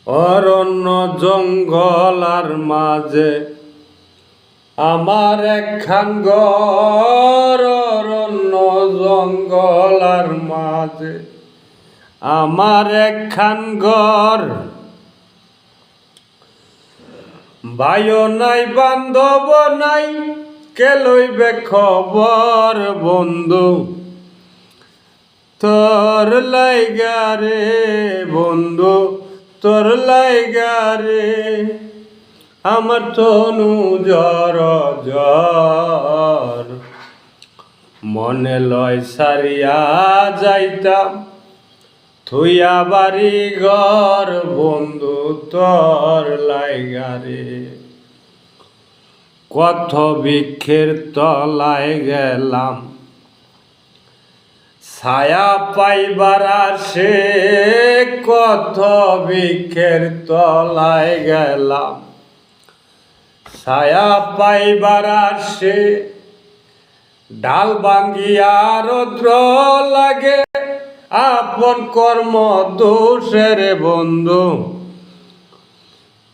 অরণ্য জঙ্গল আর মাঝে আমার একখান ঘর। অরণ্য জঙ্গল আর মাঝে আমার একখান ঘর। ভাইও নাই বান্ধব নাই, কে লইবে খবর বন্ধু তোর লাইগা রে, বন্ধু তোর লাইগা রে। আমার তনু জ্বর জ্বর, মনে লয় সারিয়া যাইতাম থুইয়া বাড়ি ঘর বন্ধু তোর লাইগা রে। কত বৃক্ষের তলায় গেলাম ছায়া পাইবার আসে, কত বৃক্ষের তলায় গেলাম ছায়া পাইবার আসে। ডাল ভাঙ্গিয়া রৌদ্র লাগে আপন কর্ম দোষের বন্ধু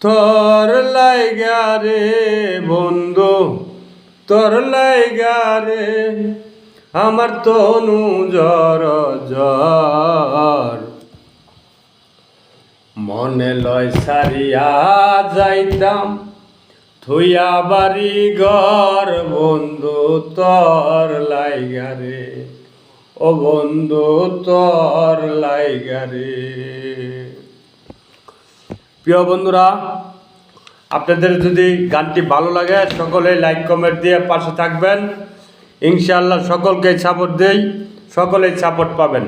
তোর লাইগা রে, বন্ধু তোর লাইগা রে। আমার তনু জ্বর জ্বর, মনে লয় সারিয়া যাইতাম থুইয়া বাড়ি ঘর বন্ধু তোর লাইগা রে, ও বন্ধু তোর লাইগা রে। প্রিয় বন্ধুরা, আপনাদের যদি গানটি ভালো লাগে সকলে লাইক কমেন্ট দিয়ে পাশে থাকবেন। ইনশাআল্লাহ সকলকে সাপোর্ট দেই, সকলেই সাপোর্ট পাবেন।